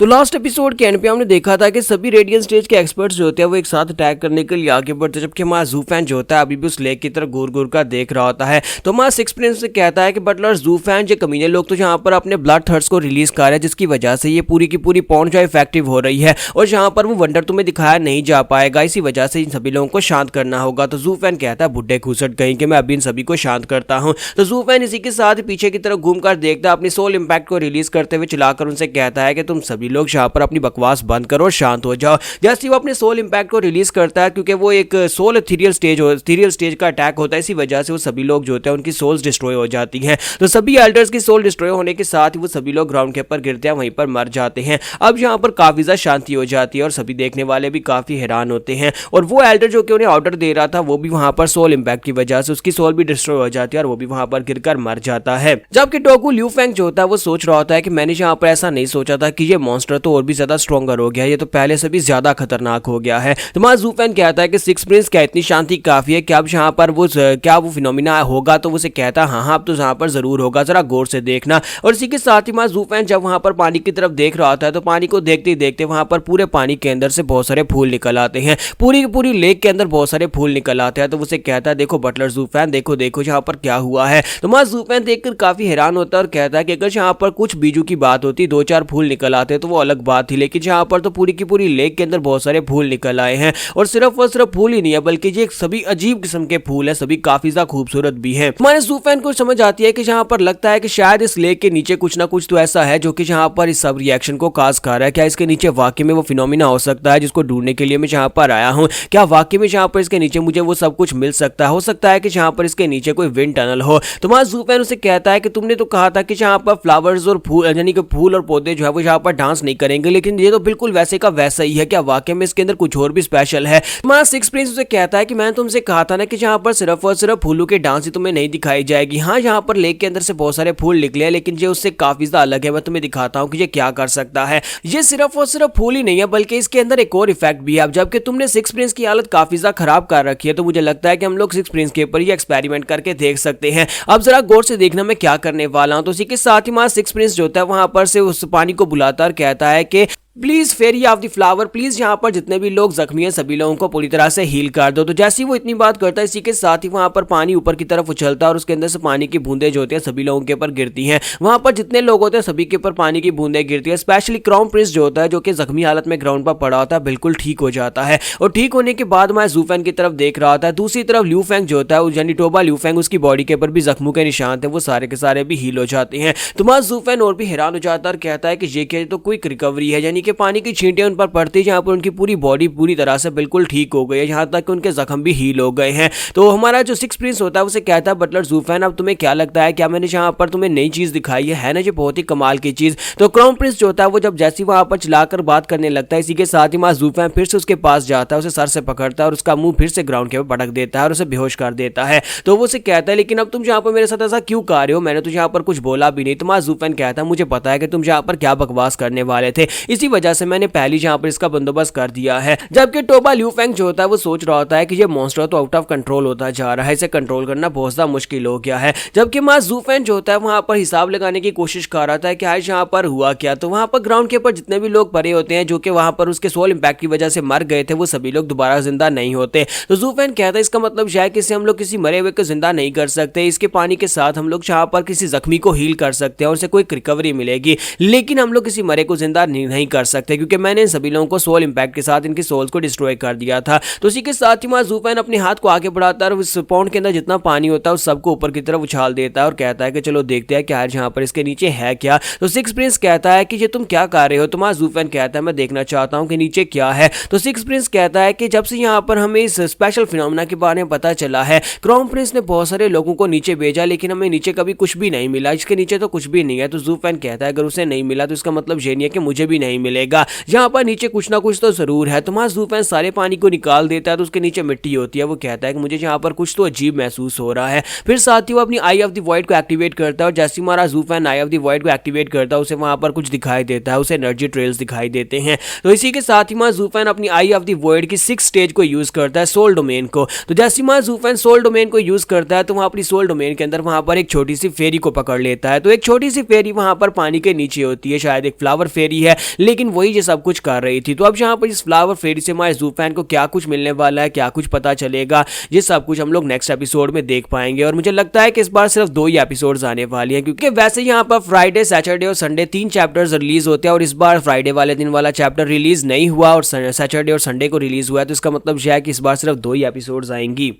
तो last episode के and पे हमने देखा था कि सभी रेडियंट स्टेज के एक्सपर्ट्स जो होते हैं वो एक साथ अटैक करने के लिए आगे बढ़ते हैं, जबकि हमारा ज़ूफैन जो होता है अभी भी उस लेक की तरफ घूर घूर कर देख रहा होता है। तो हमारा सिक्स प्रिंस से कहता है कि बटलर ज़ूफैन जो कमीने लोग तो यहाँ पर अपने ब्लड थर्स्ट को रिलीज कर रहे हैं, जिसकी वजह से ये पूरी की पूरी पॉन्ड जो इफेक्टिव हो रही है और जहाँ पर वो वंडर तुम्हें दिखाया नहीं जा पाएगा, इसी वजह से इन सभी लोगों को शांत करना होगा। तो ज़ूफैन कहता है बुड्ढे घुसट कहीं कि मैं अभी इन सभी को शांत करता हूँ। तो ज़ूफैन इसी के साथ पीछे की तरफ घूमकर देखता है, अपनी सोल इंपैक्ट को रिलीज करते हुए चलाकर उनसे कहता है कि तुम सभी लोग यहाँ पर अपनी बकवास बंद करो और शांत हो जाओ। जैसे वो अपने सोल इंपैक्ट को रिलीज करता है, क्योंकि वो एक सोल एथीरियल स्टेज का अटैक होता है, इसी वजह से वो सभी लोग जो होते हैं उनकी सोल्स डिस्ट्रॉय हो जाती हैं। तो सभी एल्डर्स की सोल डिस्ट्रॉय होने के साथ ही वो सभी लोग ग्राउंड के ऊपर गिरते हैं, वहीं पर मर जाते हैं। अब यहाँ पर काफी ज्यादा शांति हो जाती है और सभी देखने वाले भी काफी हैरान होते हैं। और वो एल्डर जो कि उन्हें ऑर्डर दे रहा था वो भी वहां पर सोल इंपैक्ट की वजह से उसकी सोल भी डिस्ट्रॉय हो जाती है और वो भी वहां पर गिरकर मर जाता है। जबकि डोगू लिू फेंग जो होता है वो सोच रहा होता है कि मैंने यहाँ पर ऐसा नहीं सोचा था कि ये मॉन्स्टर तो और भी ज्यादा स्ट्रॉन्गर हो गया है, ये तो पहले से भी ज्यादा खतरनाक हो गया है। तो मां ज़ूफैन कहता है कि सिक्स प्रिंस क्या इतनी शांति काफी है कि अब यहाँ पर वो फिनोमिना होगा? तो उसे कहता है हाँ अब तो यहाँ पर जरूर होगा, जरा गौर से देखना। और इसी के साथ ही मां ज़ूफैन जब वहां पर पानी की तरफ देख रहा होता है तो पानी को देखते ही देखते वहां पर पूरे पानी के अंदर से बहुत सारे फूल निकल आते हैं, पूरी की पूरी लेक के अंदर बहुत सारे फूल निकल आते हैं। तो उसे कहता है देखो बटलर ज़ूफैन, देखो देखो यहाँ पर क्या हुआ है। तो मां ज़ूफैन देखकर काफी हैरान होता है और कहता है कि अगर यहाँ पर कुछ बीजू की बात होती, दो चार फूल निकल आते तो वो अलग बात थी, लेकिन यहाँ पर तो पूरी की पूरी लेक के अंदर बहुत सारे फूल निकल आए हैं। और सिर्फ फूल ही नहीं है बल्कि ये सभी अजीब किस्म के फूल है, सभी काफी ज्यादा खूबसूरत भी हैं। हमारे ज़ूफैन को समझ आती है कि जहाँ पर लगता है कि शायद इस लेक के नीचे कुछ ना कुछ तो ऐसा है जो कि जहाँ पर इस सब रिएक्शन को काज कर रहा है। क्या इसके नीचे वाकई में वो फिनोमिना हो सकता है जिसको ढूंढने के लिए मैं जहाँ पर आया हूँ? क्या वाकई में जहाँ पर इसके नीचे मुझे वो सब कुछ मिल सकता है? हो सकता है कि जहाँ पर इसके नीचे कोई विंड टनल हो। तो हमारा ज़ूफैन उसे कहता है कि तुमने तो कहा था कि जहाँ पर फ्लावर्स और फूल यानी कि फूल और पौधे जो है वो जहाँ पर डांस नहीं करेंगे, लेकिन ये तो बिल्कुल वैसे का वैसा ही है। क्या वाकई में इसके अंदर कुछ और भी स्पेशल है? हमारा सिक्स प्रिंस उसे कहता है कि मैंने तुमसे कहा था ना कि जहाँ पर सिर्फ और सिर्फ फूलों के डांस ही तुम्हें नहीं दिखाई जाएगी। हाँ यहाँ पर लेक के अंदर से बहुत सारे फूल निकले हैं, लेकिन ये उससे काफी ज्यादा अलग है। मैं तुम्हें दिखाता हूँ कि ये क्या कर सकता है। ये सिर्फ और सिर्फ फूल ही नहीं है बल्कि इसके अंदर एक और इफेक्ट भी है। अब जबकि तुमने सिक्स प्रिंस की हालत काफी ज्यादा खराब कर रखी है, तो मुझे लगता है कि हम लोग सिक्स प्रिंस के ऊपर ये एक्सपेरिमेंट करके देख सकते हैं। अब जरा गौर से देखना मैं क्या करने वाला हूँ। तो इसी के साथ ही हमारा सिक्स प्रिंस जो होता है वहां पर से उस पानी को बुलाता और कहता है कि please fairy of the flower, please यहाँ पर जितने भी लोग जख्मी हैं सभी लोगों को पूरी तरह से हील कर दो। तो जैसे ही वो इतनी बात करता है इसी के साथ ही वहां पर पानी ऊपर की तरफ उछलता है और उसके अंदर से पानी की बूंदें जो होती हैं सभी लोगों के ऊपर गिरती हैं। वहां पर जितने लोग होते हैं सभी के ऊपर पानी की बूंदें गिरती है। स्पेशली क्राउन प्रिंस जो होता है जो कि जख्मी हालत में ग्राउंड पर पड़ा होता है बिल्कुल ठीक हो जाता है। और ठीक होने के बाद मैं ज़ूफैन की तरफ देख रहा होता है। दूसरी तरफ लिू फेंग जो होता है यानी टोबा लिू फेंग, उसकी बॉडी के ऊपर भी जख्मों के निशान थे, वो सारे के सारे भी हील हो जाते हैं। तो मैं ज़ूफैन और भी हैरान हो जाता है और कहता है कि ये क्या तो क्विक रिकवरी है, यानी कि पानी की छींटे उन पर पड़ती जहां पर उनकी पूरी बॉडी पूरी तरह से बिल्कुल ठीक हो गई है, यहां तक कि उनके जख्म भी हील हो गए हैं। तो हमारा जो सिक्स प्रिंस होता है उसे कहता है बटलर ज़ूफैन अब तुम्हें क्या लगता है, क्या मैंने जहां पर तुम्हें नई चीज दिखाई है ना, ये बहुत ही कमाल की चीज। तो क्राउन प्रिंस जो होता है वो जब जैसे वहां पर चलाकर बात करने लगता है, इसी के साथ ही मां ज़ूफैन फिर से उसके पास जाता है, उसे सर से पकड़ता है और उसका मुंह फिर से ग्राउंड के ऊपर पटक देता है और उसे बेहोश कर देता है। तो वो उसे कहता है लेकिन अब तुम जहां पर मेरे साथ ऐसा क्यों कर रहे हो, मैंने तो यहाँ पर कुछ बोला भी नहीं। तो मां ज़ूफैन कहता है मुझे पता है कि तुम जहां पर क्या बकवास करने वाले थे, इसी वजह से मैंने पहले जहां पर इसका बंदोबस्त कर दिया है। जबकि टोबा लिू फेंग जो होता है वो सोच रहा होता है कि ये मॉन्स्टर तो आउट ऑफ कंट्रोल होता जा रहा है, इसे कंट्रोल करना बहुत ज्यादा मुश्किल हो गया है। जबकि मां ज़ूफैन जो होता है वहां पर हिसाब लगाने की कोशिश कर रहा था कि आज यहाँ पर हुआ क्या। तो वहां पर ग्राउंड के ऊपर जितने भी लोग पड़े होते हैं जो कि वहां पर उसके सोल इंपैक्ट की वजह से मर गए थे, वो सभी लोग दोबारा जिंदा नहीं होते। तो ज़ूफैन कहता है इसका मतलब शायद कि हम लोग किसी मरे हुए को जिंदा नहीं कर सकते, इसके पानी के साथ हम लोग यहाँ पर किसी जख्मी को हील कर सकते हैं और उसे कोई रिकवरी मिलेगी, लेकिन हम लोग किसी मरे को जिंदा नहीं कर सकते क्योंकि मैंने इन सभी लोगों को सोल इंपैक्ट के साथ इनकी सोल्स को डिस्ट्रॉय कर दिया था। तो इसी के साथ ही मां ज़ूफैन अपने हाथ को आगे बढ़ाता है और उस पॉन्ड के अंदर जितना पानी होता है उस सबको ऊपर की तरफ उछाल देता है और कहता है कि चलो देखते हैं क्या यहाँ पर इसके नीचे है क्या। तो सिक्स प्रिंस कहता है कि ये तुम क्या कर रहे हो। तो मां ज़ूफैन कहता है मैं देखना चाहता हूँ कि नीचे क्या है। तो सिक्स प्रिंस कहता है कि जब से यहाँ पर हमें इस स्पेशल फिनोमिना के बारे में पता चला है, क्राउन प्रिंस ने बहुत सारे लोगों को नीचे भेजा लेकिन हमें नीचे कभी कुछ भी नहीं मिला, इसके नीचे तो कुछ भी नहीं है। तो ज़ूफैन कहता है अगर उसे नहीं मिला तो इसका मतलब ये नहीं है कि मुझे भी नहीं मिलेगा, यहाँ पर नीचे कुछ ना कुछ तो जरूर है। तो मां ज़ूफैन सारे पानी को निकाल देता है तो उसके नीचे मिट्टी होती है। वो कहता है कि मुझे यहाँ पर कुछ तो अजीब महसूस हो रहा है। फिर साथ ही वो अपनी आई ऑफ द वॉइड को एक्टिवेट करता है और जैसे हमारा ज़ूफैन आई ऑफ द वॉइड को एक्टिवेट करता है उसे वहां पर कुछ दिखाई देता है, उसे एनर्जी ट्रेल्स दिखाई देते हैं। तो इसी के साथ ही मां ज़ूफैन अपनी आई ऑफ द वॉइड की 6 स्टेज को यूज करता है, सोल डोमेन को। तो जैसे मां ज़ूफैन सोल डोमेन को यूज करता है तो वहां अपनी सोल डोमेन के अंदर वहां पर एक छोटी सी फेरी को पकड़ लेता है। तो एक छोटी सी फेरी वहां पर पानी के नीचे होती है, शायद एक फ्लावर फेरी है, लेकिन लेकिन वही ये सब कुछ कर रही थी। तो अब यहाँ पर इस फ्लावर फेरी से हमारे जू फैन को क्या कुछ मिलने वाला है, क्या कुछ पता चलेगा, ये सब कुछ हम लोग नेक्स्ट एपिसोड में देख पाएंगे। और मुझे लगता है कि इस बार सिर्फ 2 ही एपिसोड्स आने वाली हैं, क्योंकि वैसे यहाँ पर फ्राइडे, सैटरडे और संडे 3 चैप्टर्स रिलीज होते हैं और इस बार फ्राइडे वाले दिन वाला चैप्टर रिलीज नहीं हुआ और सैटरडे और संडे को रिलीज हुआ है। तो इसका मतलब यह है कि इस बार सिर्फ 2 ही एपिसोड्स आएंगी।